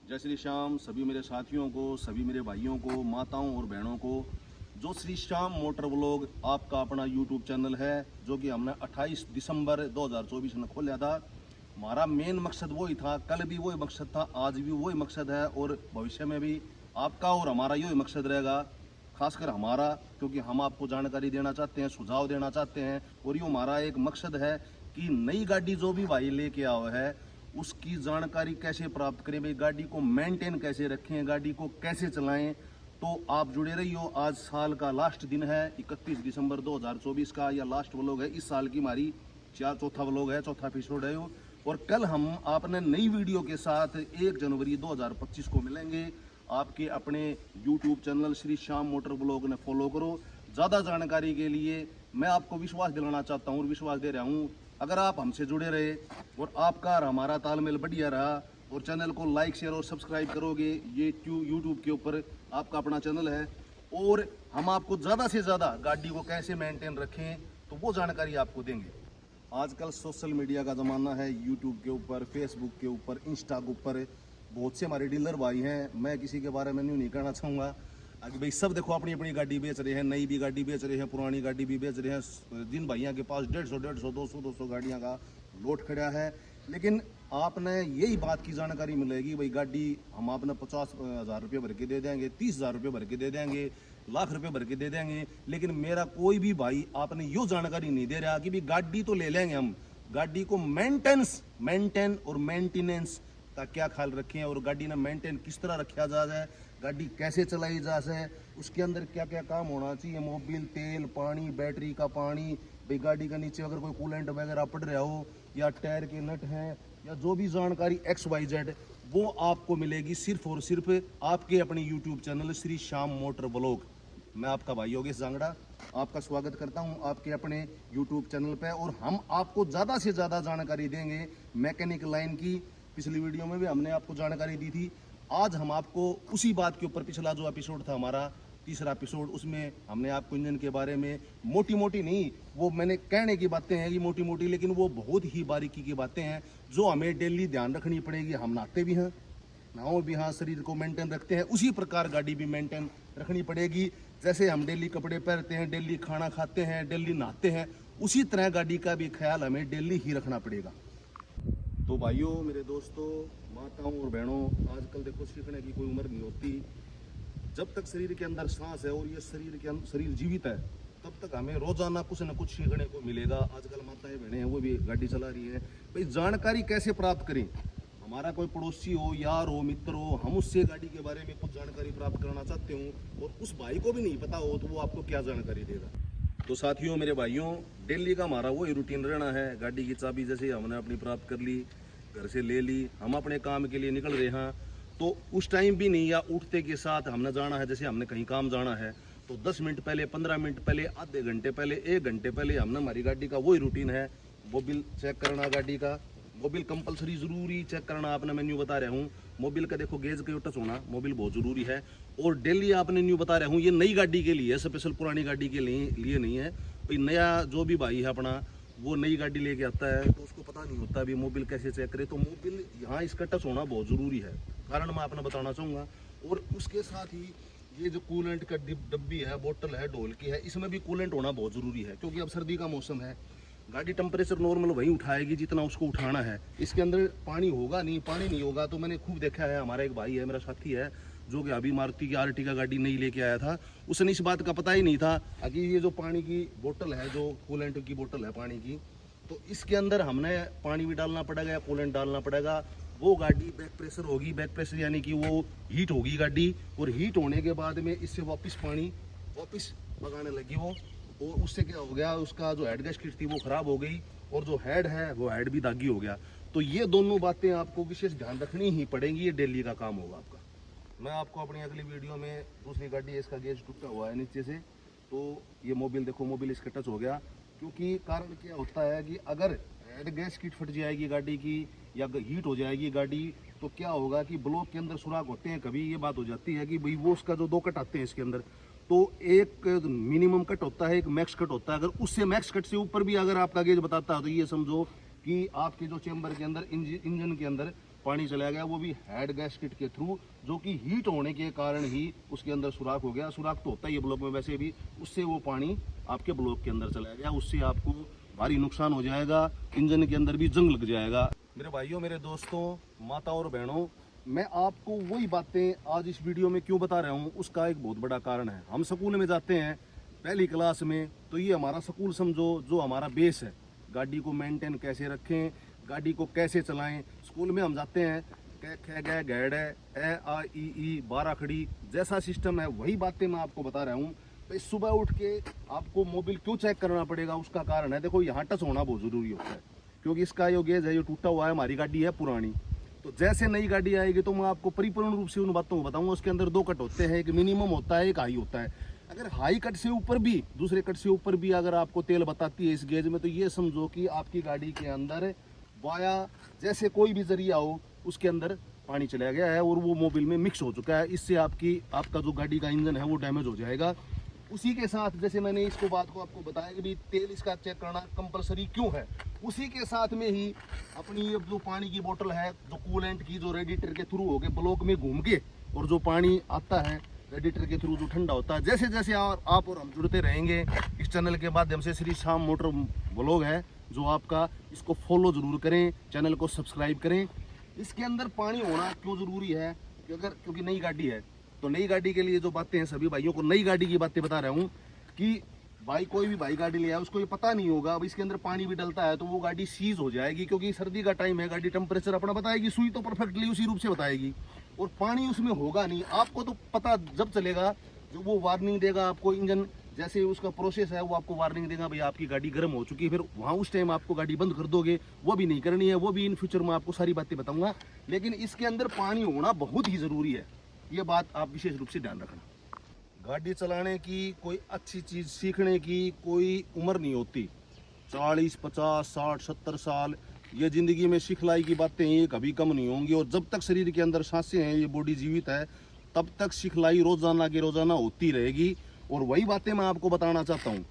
जय श्री श्याम सभी मेरे साथियों को, सभी मेरे भाइयों को, माताओं और बहनों को। जो श्री श्याम मोटर व्लॉग आपका अपना यूट्यूब चैनल है, जो कि हमने 28 दिसंबर 2024 में खोला था। हमारा मेन मकसद वही था, कल भी वही मकसद था, आज भी वही मकसद है और भविष्य में भी आपका और हमारा यही मकसद रहेगा। खासकर हमारा, क्योंकि हम आपको जानकारी देना चाहते हैं, सुझाव देना चाहते हैं, और ये हमारा एक मकसद है कि नई गाड़ी जो भी भाई लेके आओ है उसकी जानकारी कैसे प्राप्त करें, भाई गाड़ी को मेंटेन कैसे रखें, गाड़ी को कैसे चलाएं। तो आप जुड़े रहिए। आज साल का लास्ट दिन है, 31 दिसंबर 2024 का यह लास्ट व्लॉग है। इस साल की हमारी चौथा व्लॉग है, चौथा एपिसोड है। और कल हम आपने नई वीडियो के साथ 1 जनवरी 2025 को मिलेंगे। आपके अपने YouTube channel Shri Shyam motor vlog ने फॉलो करो। ज़्यादा जानकारी के लिए मैं आपको विश्वास दिलाना चाहता हूँ और विश्वास दे रहा हूँ, अगर आप हमसे जुड़े रहे और आपका और हमारा तालमेल बढ़िया रहा और चैनल को लाइक शेयर और सब्सक्राइब करोगे, ये यूट्यूब के ऊपर आपका अपना चैनल है और हम आपको ज़्यादा से ज़्यादा गाड़ी को कैसे मेंटेन रखें तो वो जानकारी आपको देंगे। आजकल सोशल मीडिया का ज़माना है, यूट्यूब के ऊपर, फेसबुक के ऊपर, इंस्टा के ऊपर बहुत से हमारे डीलर भाई हैं। मैं किसी के बारे में नहीं कहना चाहूँगा कि भाई सब देखो अपनी अपनी गाड़ी बेच रहे हैं, नई भी गाड़ी बेच रहे हैं, पुरानी गाड़ी भी बेच रहे हैं। जिन भाइयों के पास 150, 200 गाड़ियाँ का लोड खड़ा है, लेकिन आपने यही बात की जानकारी मिलेगी, भाई गाड़ी हम आपने 50,000 रुपये भर के दे देंगे, 30,000 रुपये भर के दे देंगे, लाख रुपये भर के दे देंगे, लेकिन मेरा कोई भी भाई आपने यो जानकारी नहीं दे रहा कि भाई गाड़ी तो ले लेंगे हम, गाड़ी को मेंटेन और मेंटेनेंस का क्या ख्याल रखें और गाड़ी ने मेंटेन किस तरह रखा जा जाए, गाड़ी कैसे चलाई जा सके, उसके अंदर क्या क्या काम होना चाहिए, मोबिल, तेल, पानी, बैटरी का पानी, भाई गाड़ी के नीचे अगर कोई कूलेंट वगैरह पड़ रहा हो या टायर के नट हैं या जो भी जानकारी XYZ वो आपको मिलेगी सिर्फ और सिर्फ आपके अपने YouTube channel Shri Shyam motor vlog. मैं आपका भाई योगेश जांगड़ा आपका स्वागत करता हूं आपके अपने यूट्यूब चैनल पे और हम आपको ज़्यादा से ज़्यादा जानकारी देंगे मैकेनिक लाइन की। पिछली वीडियो में भी हमने आपको जानकारी दी थी। आज हम आपको उसी बात के ऊपर, पिछला जो एपिसोड था हमारा तीसरा एपिसोड, उसमें हमने आपको इंजन के बारे में मोटी मोटी नहीं, वो मैंने कहने की बातें हैं कि मोटी मोटी, लेकिन वो बहुत ही बारीकी की बातें हैं जो हमें डेली ध्यान रखनी पड़ेगी। हम नहाते भी हैं, नहाओ भी, हाँ, शरीर को मेंटेन रखते हैं, उसी प्रकार गाड़ी भी मेंटेन रखनी पड़ेगी। जैसे हम डेली कपड़े पहनते हैं, डेली खाना खाते हैं, डेली नहाते हैं, उसी तरह गाड़ी का भी ख्याल हमें डेली ही रखना पड़ेगा। तो भाइयों, मेरे दोस्तों, माताओं और बहनों, आजकल देखो सीखने की कोई उम्र नहीं होती। जब तक शरीर के अंदर सांस है और ये शरीर जीवित है, तब तक हमें रोजाना कुछ न कुछ सीखने को मिलेगा। आजकल माताएं बहनें हैं वो भी गाड़ी चला रही है, भाई जानकारी कैसे प्राप्त करें। हमारा कोई पड़ोसी हो, यार हो, मित्र हो, हम उससे गाड़ी के बारे में कुछ जानकारी प्राप्त करना चाहते हो और उस भाई को भी नहीं पता हो तो वो आपको क्या जानकारी देगा। तो साथियों, मेरे भाइयों, डेली का हमारा वही रूटीन रहना है। गाड़ी की चाबी जैसे हमने अपनी प्राप्त कर ली, घर से ले ली, हम अपने काम के लिए निकल रहे हैं, तो उस टाइम भी नहीं, या उठते के साथ हमने जाना है, जैसे हमने कहीं काम जाना है तो 10 मिनट पहले, 15 मिनट पहले, आधे घंटे पहले, 1 घंटे पहले हमने हमारी गाड़ी का वही रूटीन है। मोबिल चेक करना, गाड़ी का मोबिल कंपलसरी ज़रूरी चेक करना। आपने मैं न्यू बता रहा हूँ, मोबिल का देखो गेज के टच होना, मोबिल बहुत ज़रूरी है। और डेली आपने न्यू बता रहा हूँ, ये नई गाड़ी के लिए है, स्पेशल पुरानी गाड़ी के लिए नहीं है। भाई नया जो भी भाई है अपना, वो नई गाड़ी लेके आता है तो उसको पता नहीं होता भी मोबिल कैसे चेक करे। तो मोबिल यहाँ इसका टच होना बहुत ज़रूरी है, कारण मैं आपने बताना चाहूँगा। और उसके साथ ही ये जो कूलेंट का डब्बी है, बोतल है, ढोल की है, इसमें भी कूलेंट होना बहुत ज़रूरी है, क्योंकि अब सर्दी का मौसम है। गाड़ी टेम्परेचर नॉर्मल वहीं उठाएगी जितना उसको उठाना है, इसके अंदर पानी होगा नहीं, पानी नहीं होगा। तो मैंने खूब देखा है, हमारा एक भाई है, मेरा साथी है, जो कि अभी मारुति की आर्टिका गाड़ी नहीं लेके आया था, उसने इस बात का पता ही नहीं था कि ये जो पानी की बोतल है, जो कूलेंट की बोतल है पानी की, तो इसके अंदर हमने पानी भी डालना पड़ेगा या कूलेंट डालना पड़ेगा। वो गाड़ी बैक प्रेशर होगी, बैक प्रेशर यानी कि वो हीट होगी गाड़ी, और हीट होने के बाद में इससे वापस पानी वापस भगाने लगी वो, और उससे क्या हो गया, उसका जो हेड गैस्केट थी वो ख़राब हो गई और जो हेड है वो हेड भी दागी हो गया। तो ये दोनों बातें आपको विशेष ध्यान रखनी ही पड़ेंगी, ये डेली का काम होगा आपका। मैं आपको अपनी अगली वीडियो में, दूसरी गाड़ी है, इसका गेज टूटा हुआ है नीचे से, तो ये मोबिल देखो, मोबिल इसका टच हो गया। क्योंकि कारण क्या होता है कि अगर हेड गैस्केट फट जाएगी गाड़ी की या हीट हो जाएगी गाड़ी, तो क्या होगा कि ब्लॉक के अंदर सुराख होते हैं। कभी ये बात हो जाती है कि भाई वो उसका जो 2 कट आते हैं इसके अंदर, तो एक मिनिमम कट होता है, एक मैक्स कट होता है। अगर उससे मैक्स कट से ऊपर भी अगर आपका गेज बताता है तो ये समझो कि आपके जो चेंबर के अंदर, इंजन के अंदर पानी चला गया, वो भी हेड गैस्केट के थ्रू, जो कि हीट होने के कारण ही उसके अंदर सुराख हो गया। सुराख तो होता ही है ब्लॉक में वैसे भी, उससे वो पानी आपके ब्लॉक के अंदर चला गया। उससे आपको भारी नुकसान हो जाएगा, इंजन के अंदर भी जंग लग जाएगा। मेरे भाइयों, मेरे दोस्तों, माता और बहनों, मैं आपको वही बातें आज इस वीडियो में क्यों बता रहा हूँ, उसका एक बहुत बड़ा कारण है। हम स्कूल में जाते हैं पहली क्लास में, तो ये हमारा स्कूल समझो जो हमारा बेस है। गाड़ी को मेंटेन कैसे रखें, गाड़ी को कैसे चलाएं, स्कूल में हम जाते हैं ख ग गैड ए आ ई 12 खड़ी जैसा सिस्टम है, वही बातें मैं आपको बता रहा हूँ। तो सुबह उठ के आपको मोबिल क्यों चेक करना पड़ेगा, उसका कारण है, देखो यहाँ टच होना बहुत ज़रूरी होता है, क्योंकि इसका जो गेज है जो टूटा हुआ है, हमारी गाड़ी है पुरानी। तो जैसे नई गाड़ी आएगी तो मैं आपको परिपूर्ण रूप से उन बातों को बताऊंगा। उसके अंदर 2 कट होते हैं, एक मिनिमम होता है, एक हाई होता है। अगर हाई कट से ऊपर भी, दूसरे कट से ऊपर भी अगर आपको तेल बताती है इस गेज में, तो ये समझो कि आपकी गाड़ी के अंदर वाया जैसे कोई भी जरिया हो, उसके अंदर पानी चला गया है और वो मोबिल में मिक्स हो चुका है। इससे आपका जो गाड़ी का इंजन है वो डैमेज हो जाएगा। उसी के साथ जैसे मैंने इसको बात को आपको बताया कि भाई तेल इसका चेक करना कंपलसरी क्यों है, उसी के साथ में ही अपनी जो पानी की बोतल है, जो कूलेंट की, जो रेडिएटर के थ्रू हो गए ब्लॉक में घूम के, और जो पानी आता है रेडिएटर के थ्रू जो ठंडा होता है, जैसे जैसे आप और हम जुड़ते रहेंगे इस चैनल के माध्यम से, श्री श्याम मोटर ब्लॉग है जो आपका, इसको फॉलो जरूर करें, चैनल को सब्सक्राइब करें। इसके अंदर पानी होना क्यों जरूरी है, क्योंकि नई गाड़ी है। तो नई गाड़ी के लिए जो बातें हैं, सभी भाइयों को नई गाड़ी की बातें बता रहा हूँ कि भाई कोई भी भाई गाड़ी ले आए, उसको ये पता नहीं होगा अब इसके अंदर पानी भी डलता है तो वो गाड़ी सीज हो जाएगी, क्योंकि सर्दी का टाइम है, गाड़ी टेम्परेचर अपना बताएगी, सुई तो परफेक्टली उसी रूप से बताएगी, और पानी उसमें होगा नहीं। आपको तो पता जब चलेगा जो वो वार्निंग देगा आपको, इंजन जैसे उसका प्रोसेस है वो आपको वार्निंग देगा भाई आपकी गाड़ी गर्म हो चुकी है, फिर वहाँ उस टाइम आपको गाड़ी बंद कर दोगे, वो भी नहीं करनी है। वो भी इन फ्यूचर में आपको सारी बातें बताऊंगा, लेकिन इसके अंदर पानी होना बहुत ही ज़रूरी है, ये बात आप विशेष रूप से ध्यान रखना। गाड़ी चलाने की, कोई अच्छी चीज़ सीखने की कोई उम्र नहीं होती। 40, 50, 60, 70 साल, ये ज़िंदगी में सिखलाई की बातें ये कभी कम नहीं होंगी, और जब तक शरीर के अंदर सांसें हैं, ये बॉडी जीवित है, तब तक सिखलाई रोज़ाना की रोज़ाना होती रहेगी। और वही बातें मैं आपको बताना चाहता हूँ,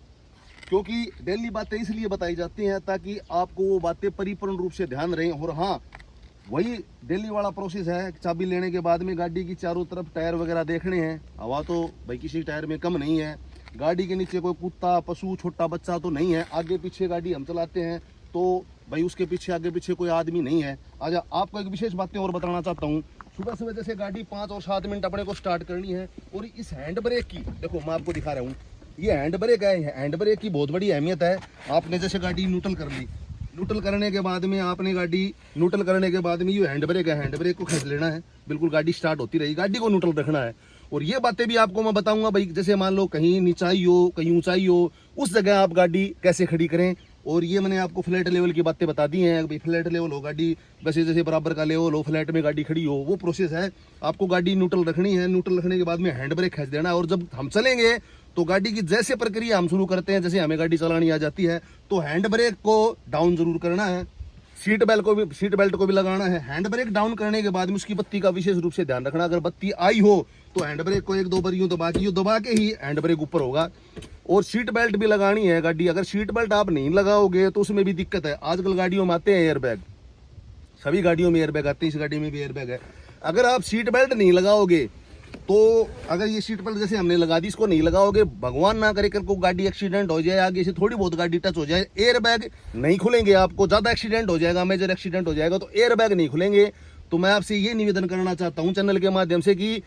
क्योंकि डेली बातें इसलिए बताई जाती हैं ताकि आपको वो बातें परिपूर्ण रूप से ध्यान रहें। और हाँ, वही डेली वाला प्रोसेस है, चाबी लेने के बाद में गाड़ी की चारों तरफ टायर वगैरह देखने हैं। हवा तो भाई किसी टायर में कम नहीं है, गाड़ी के नीचे कोई कुत्ता, पशु, छोटा बच्चा तो नहीं है, आगे पीछे गाड़ी हम चलाते हैं तो भाई उसके पीछे, आगे पीछे कोई आदमी नहीं है। आज आपको एक विशेष बातें और बताना चाहता हूँ। सुबह सुबह जैसे गाड़ी 5 और 7 मिनट अपने को स्टार्ट करनी है, और इस हैंड ब्रेक की, देखो मैं आपको दिखा रहा हूँ, ये हैंड ब्रेक है। हैंड ब्रेक की बहुत बड़ी अहमियत है। आपने जैसे गाड़ी न्यूट्रल कर ली, न्यूट्रल करने के बाद में आपने गाड़ी न्यूट्रल करने के बाद में ये हैंड ब्रेक है, हैंड ब्रेक को खींच लेना है, बिल्कुल गाड़ी स्टार्ट होती रहेगी, गाड़ी को न्यूट्रल रखना है। और ये बातें भी आपको मैं बताऊंगा भाई, जैसे मान लो कहीं नीचाई हो, कहीं ऊंचाई हो, उस जगह आप गाड़ी कैसे खड़ी करें। और ये मैंने आपको फ्लैट लेवल की बातें बता दी हैं, भाई फ्लैट लेवल हो गाड़ी, वैसे जैसे बराबर का लेवल हो, फ्लैट में गाड़ी खड़ी हो, वो प्रोसेस है। आपको गाड़ी न्यूट्रल रखनी है, न्यूट्रल रखने के बाद में हैंड ब्रेक खींच देना है, और जब हम चलेंगे तो गाड़ी की जैसे प्रक्रिया हम शुरू करते हैं, जैसे हमें गाड़ी चलानी आ जाती है, तो हैंड ब्रेक को डाउन जरूर करना है, सीट बेल्ट को भी लगाना है। हैंड ब्रेक डाउन करने के बाद में उसकी बत्ती का विशेष रूप से ध्यान रखना, अगर बत्ती आई हो तो हैंड ब्रेक को 1-2 बार यूं दबा के ही हैंड ब्रेक ऊपर होगा। और सीट बेल्ट भी लगानी है गाड़ी, अगर सीट बेल्ट आप नहीं लगाओगे तो उसमें भी दिक्कत है। आजकल गाड़ियों में आते हैं एयरबैग, सभी गाड़ियों में एयरबैग आते हैं, इस गाड़ी में भी एयरबैग है। अगर आप सीट बेल्ट नहीं लगाओगे तो, अगर ये सीट बेल्ट जैसे हमने लगा दी, इसको नहीं लगाओगे, भगवान ना करे को गाड़ी एक्सीडेंट हो जाए, आगे से थोड़ी बहुत गाड़ी टच हो जाए, एयरबैग नहीं खुलेंगे, आपको ज्यादा एक्सीडेंट हो जाएगा, मेजर एक्सीडेंट हो जाएगा, तो एयरबैग नहीं खुलेंगे। तो मैं आपसे ये निवेदन करना चाहता हूँ चैनल के माध्यम से कि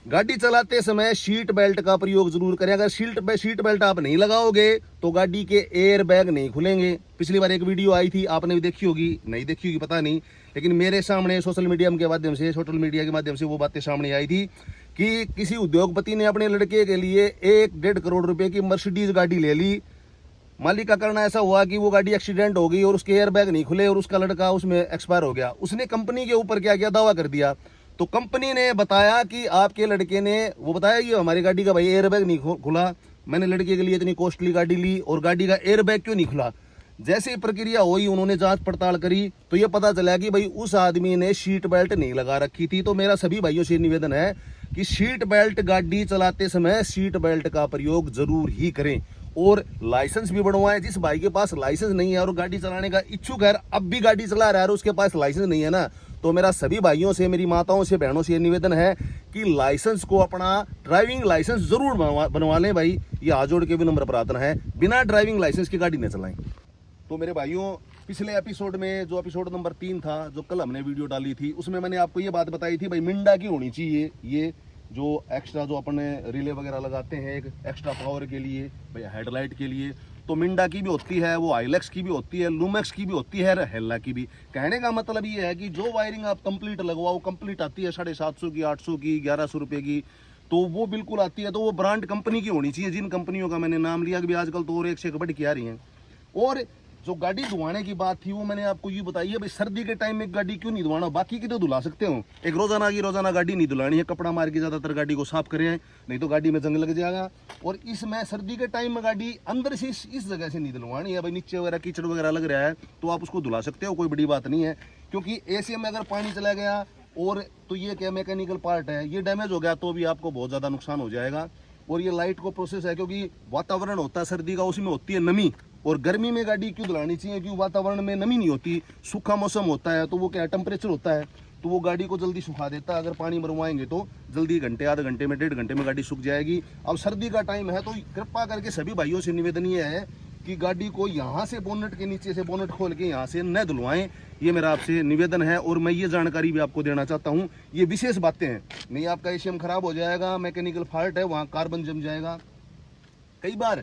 गाड़ी चलाते समय सीट बेल्ट का प्रयोग जरूर करें। अगर सीट बेल्ट आप नहीं लगाओगे तो गाड़ी के एयर बैग नहीं खुलेंगे। पिछली बार एक वीडियो आई थी, आपने भी देखी होगी, नहीं देखी होगी पता नहीं, लेकिन मेरे सामने सोशल मीडिया के माध्यम से वो बातें सामने आई थी कि किसी उद्योगपति ने अपने लड़के के लिए 1-1.5 करोड़ रुपए की मर्सिडीज गाड़ी ले ली। मालिक का करना ऐसा हुआ कि वो गाड़ी एक्सीडेंट हो गई और उसके एयर बैग नहीं खुले और उसका लड़का उसमें एक्सपायर हो गया। उसने कंपनी के ऊपर क्या किया, दावा कर दिया। तो कंपनी ने बताया कि आपके लड़के ने, वो बताया कि हमारी गाड़ी का भाई एयर बैग नहीं खुला, मैंने लड़के के लिए इतनी कॉस्टली गाड़ी ली और गाड़ी का एयर बैग क्यों नहीं खुला। जैसे ही प्रक्रिया हुई, उन्होंने जांच पड़ताल करी तो ये पता चला कि भाई उस आदमी ने सीट बेल्ट नहीं लगा रखी थी। तो मेरा सभी भाइयों से निवेदन है कि सीट बेल्ट, गाड़ी चलाते समय सीट बेल्ट का प्रयोग जरूर ही करें और लाइसेंस भी बनवाएं। जिस भाई के पास लाइसेंस नहीं है और गाड़ी चलाने का इच्छुक है, अब भी गाड़ी चला रहा है और उसके पास लाइसेंस नहीं है ना, तो मेरा सभी भाइयों से, मेरी माताओं से, बहनों से ये निवेदन है कि लाइसेंस को अपना ड्राइविंग लाइसेंस जरूर बनवा लें भाई। ये हाथ जोड़ के भी नंबर प्रार्थना है, बिना ड्राइविंग लाइसेंस की गाड़ी न चलाएं। तो मेरे भाइयों, पिछले एपिसोड में जो एपिसोड नंबर 3 था, जो कल हमने वीडियो डाली थी, उसमें मैंने आपको ये बात बताई थी भाई, मिंडा की होनी चाहिए ये जो एक्स्ट्रा जो अपने रिले वगैरह लगाते हैं एक एक्स्ट्रा पावर के लिए भाई, हेडलाइट के लिए, तो मिंडा की भी होती है, वो आइलेक्स की भी होती है, लूमेक्स की भी होती है, हेल्ला की भी। कहने का मतलब ये है कि जो वायरिंग आप कंप्लीट लगवाओ, कंप्लीट आती है 750 की, 800 की, 1100 रुपये की, तो वो बिल्कुल आती है। तो वो ब्रांड कंपनी की होनी चाहिए, जिन कंपनियों का मैंने नाम लिया कि आजकल तो और एक से एक बढ़ के आ रही हैं। और जो गाड़ी धुआने की बात थी वो मैंने आपको ये बताई है भाई, सर्दी के टाइम में गाड़ी क्यों नहीं धुआना, बाकी की तो धुला सकते हो, एक रोजाना गाड़ी नहीं धुलानी है। कपड़ा मार के ज्यादातर गाड़ी को साफ करें, नहीं तो गाड़ी में जंग लग जाएगा। और इसमें सर्दी के टाइम में गाड़ी अंदर से इस जगह से नहीं धुलवानी है भाई, नीचे वगैरह कीचड़ वगैरह लग रहा है तो आप उसको धुला सकते हो, कोई बड़ी बात नहीं है। क्योंकि एसी में अगर पानी चला गया और तो ये क्या मैकेनिकल पार्ट है, ये डैमेज हो गया तो भी आपको बहुत ज़्यादा नुकसान हो जाएगा। और ये लाइट को प्रोसेस है, क्योंकि वातावरण होता है सर्दी का, उसमें होती है नमी। और गर्मी में गाड़ी क्यों धुलानी चाहिए, क्योंकि वातावरण में नमी नहीं होती, सूखा मौसम होता है, तो वो क्या टेम्परेचर होता है, तो वो गाड़ी को जल्दी सुखा देता है। अगर पानी भरवाएंगे तो जल्दी घंटे, आधे घंटे में, 1.5 घंटे में गाड़ी सूख जाएगी। अब सर्दी का टाइम है तो कृपा करके सभी भाइयों से निवेदन ये है कि गाड़ी को यहाँ से बोनट के नीचे से बोनट खोल के यहाँ से न धुलवाएं, ये मेरा आपसे निवेदन है। और मैं ये जानकारी भी आपको देना चाहता हूँ, ये विशेष बातें हैं, नहीं आपका एशियम खराब हो जाएगा, मैकेनिकल फॉल्ट है, वहाँ कार्बन जम जाएगा। कई बार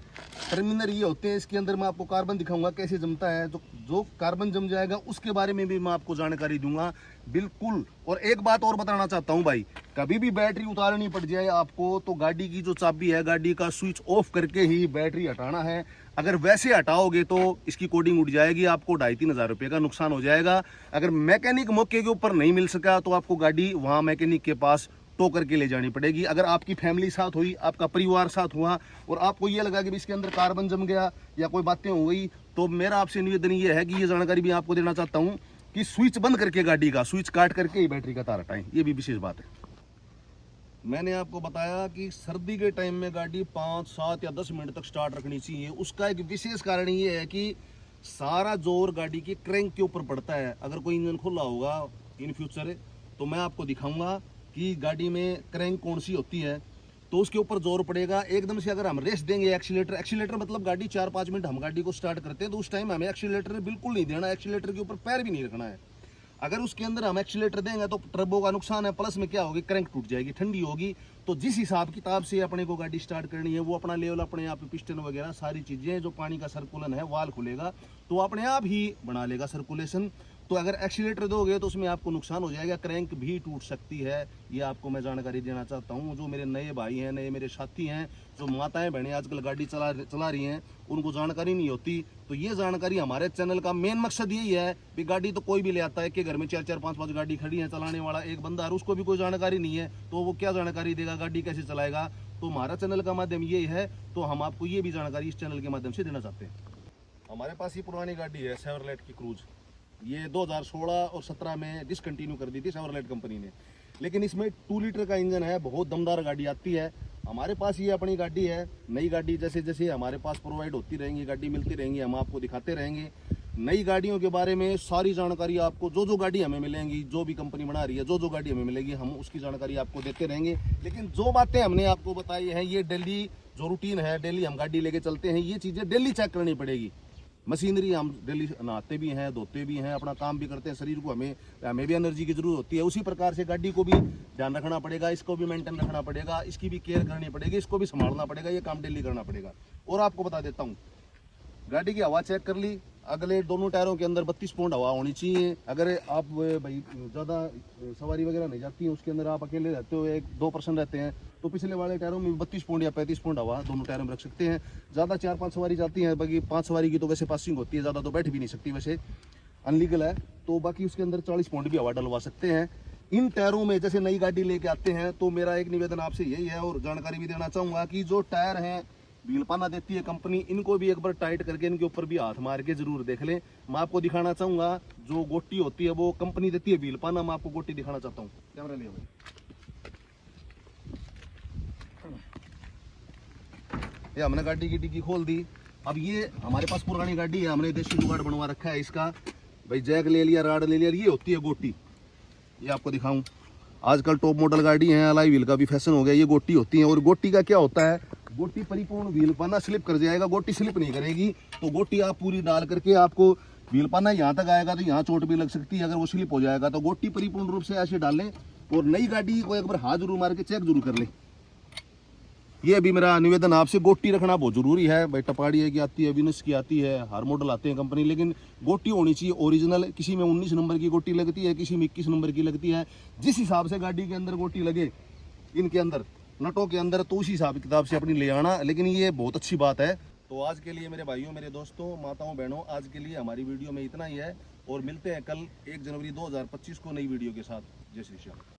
टर्मिनल ये होते हैं, इसके अंदर मैं आपको कार्बन दिखाऊंगा कैसे जमता है, तो जो कार्बन जम जाएगा उसके बारे में भी मैं आपको जानकारी दूंगा बिल्कुल। और एक बात और बताना चाहता हूं भाई, कभी भी बैटरी उतारनी पड़ जाए आपको तो गाड़ी की जो चाबी है, गाड़ी का स्विच ऑफ करके ही बैटरी हटाना है। अगर वैसे हटाओगे तो इसकी कोडिंग उड़ जाएगी, आपको 2,500-3 हज़ार रुपये का नुकसान हो जाएगा। अगर मैकेनिक मौके के ऊपर नहीं मिल सका तो आपको गाड़ी वहाँ मैकेनिक के पास टो करके ले जानी पड़ेगी। अगर आपकी फैमिली साथ हुई, आपका परिवार साथ हुआ और आपको ये लगा कि इसके अंदर कार्बन जम गया या कोई बातें हो गई, तो मेरा आपसे निवेदन ये है कि ये जानकारी भी आपको देना चाहता हूँ कि स्विच बंद करके, गाड़ी का स्विच काट करके ही बैटरी का तार हटाएं, ये भी विशेष बात है। मैंने आपको बताया कि सर्दी के टाइम में गाड़ी 5, 7 या 10 मिनट तक स्टार्ट रखनी चाहिए। उसका एक विशेष कारण ये है कि सारा जोर गाड़ी की क्रैंक के ऊपर पड़ता है। अगर कोई इंजन खुला होगा इन फ्यूचर तो मैं आपको दिखाऊंगा कि गाड़ी में क्रैंक कौन सी होती है, तो उसके ऊपर जोर पड़ेगा एकदम से। अगर हम रेस्ट देंगे एक्सीलेटर मतलब गाड़ी 4-5 मिनट हम गाड़ी को स्टार्ट करते हैं तो उस टाइम हमें एक्सीलेटर बिल्कुल नहीं देना, एक्सीलेटर के ऊपर पैर भी नहीं रखना है। अगर उसके अंदर हम एक्सीलेटर देंगे तो टर्बो का नुकसान है, प्लस में क्या होगी, क्रैंक टूट जाएगी, ठंडी होगी। तो जिस हिसाब किताब से अपने को गाड़ी स्टार्ट करनी है वो अपना लेवल, अपने आप पिस्टन वगैरह सारी चीज़ें, जो पानी का सर्कुलन है, वाल खुलेगा तो अपने आप ही बना लेगा सर्कुलेशन। तो अगर एक्सीलेटर दोगे तो उसमें आपको नुकसान हो जाएगा, क्रैंक भी टूट सकती है। ये आपको मैं जानकारी देना चाहता हूँ। जो मेरे नए भाई हैं, नए मेरे साथी हैं, जो माताएं बहनें आजकल गाड़ी चला रही हैं, उनको जानकारी नहीं होती, तो ये जानकारी हमारे चैनल का मेन मकसद यही है कि गाड़ी तो कोई भी ले आता है कि घर में 4-4, 5-5 गाड़ी खड़ी है, चलाने वाला एक बंदा है, उसको भी कोई जानकारी नहीं है, तो वो क्या जानकारी देगा, गाड़ी कैसे चलाएगा। तो हमारा चैनल का माध्यम ये है, तो हम आपको ये भी जानकारी इस चैनल के माध्यम से देना चाहते हैं। हमारे पास ये पुरानी गाड़ी है शेवरलेट की क्रूज, ये 2016 और 17 में डिसकंटिन्यू कर दी थी शेवरलेट कंपनी ने, लेकिन इसमें 2 लीटर का इंजन है, बहुत दमदार गाड़ी आती है। हमारे पास ये अपनी गाड़ी है, नई गाड़ी जैसे जैसे हमारे पास प्रोवाइड होती रहेंगी, गाड़ी मिलती रहेंगी, हम आपको दिखाते रहेंगे। नई गाड़ियों के बारे में सारी जानकारी आपको, जो गाड़ी हमें मिलेंगी, जो भी कंपनी बना रही है, जो गाड़ी हमें मिलेगी, हम उसकी जानकारी आपको देते रहेंगे। लेकिन जो बातें हमने आपको बताई हैं, ये डेली जो रूटीन है, डेली हम गाड़ी लेके चलते हैं, ये चीज़ें डेली चेक करनी पड़ेगी। मशीनरी हम डेली नहाते भी हैं, धोते भी हैं, अपना काम भी करते हैं, शरीर को हमें भी एनर्जी की जरूरत होती है। उसी प्रकार से गाड़ी को भी ध्यान रखना पड़ेगा, इसको भी मेंटेन रखना पड़ेगा, इसकी भी केयर करनी पड़ेगी, इसको भी संभालना पड़ेगा, ये काम डेली करना पड़ेगा। और आपको बता देता हूँ, गाड़ी की हवा चेक कर ली, अगले दोनों टायरों के अंदर 32 पौंड हवा होनी चाहिए। अगर आप भाई ज़्यादा सवारी वगैरह नहीं जाती है, उसके अंदर आप अकेले रहते हो, 1-2% रहते हैं, तो पिछले वाले टायरों में 32 पौंड या 35 पौंड हवा दोनों टायरों में रख सकते हैं। ज़्यादा 4-5 सवारी जाती है, बाकी 5 सवारी की तो वैसे पासिंग होती है, ज़्यादा तो बैठ भी नहीं सकती, वैसे अनलीगल है, तो बाकी उसके अंदर 40 पौंड भी हवा डलवा सकते हैं। इन टायरों में जैसे नई गाड़ी लेके आते हैं तो मेरा एक निवेदन आपसे यही है, और जानकारी भी देना चाहूँगा कि जो टायर हैं व्हीलपाना देती है कंपनी, इनको भी एक बार टाइट करके इनके ऊपर भी हाथ मार के जरूर देख लें। मैं आपको दिखाना चाहूँगा, जो गोटी होती है वो कंपनी देती है व्हीलपाना, मैं आपको गोटी दिखाना चाहता हूँ। कैमरा लिया भाई, ये हमने गाड़ी की डिग्गी खोल दी। अब ये हमारे पास पुरानी गाड़ी है, हमने देसी जुगाड़ बनवा रखा है इसका, भाई जैक ले लिया, राड ले लिया, ये होती है गोटी। ये आपको दिखाऊं, आजकल टॉप मॉडल गाड़ी है, अलाई व्हील का भी फैशन हो गया। ये गोटी होती है, और गोटी का क्या होता है, गोटी परिपूर्ण व्हील पाना स्लिप कर जाएगा, गोटी स्लिप नहीं करेगी। तो गोटी आप पूरी डाल करके आपको व्हील पाना यहाँ तक आएगा, तो यहाँ चोट भी लग सकती है अगर वो स्लिप हो जाएगा। तो गोटी परिपूर्ण रूप से ऐसे डाल लें, और नई गाड़ी को एक बार हाथ जरूर मार के चेक जरूर कर लें। ये भी मेरा निवेदन आपसे, गोटी रखना बहुत जरूरी है भाई। टपाड़िया की आती है, विनस की आती है, हर मॉडल आते हैं कंपनी, लेकिन गोटी होनी चाहिए ओरिजिनल। किसी में 19 नंबर की गोटी लगती है, किसी में 21 नंबर की लगती है। जिस हिसाब से गाड़ी के अंदर गोटी लगे, इनके अंदर नटों के अंदर, तो उसी हिसाब किताब से अपनी ले आना। लेकिन ये बहुत अच्छी बात है। तो आज के लिए मेरे भाइयों, मेरे दोस्तों, माताओं, बहनों, आज के लिए हमारी वीडियो में इतना ही है, और मिलते हैं कल 1 जनवरी 2025 को नई वीडियो के साथ। जय श्री श्याम।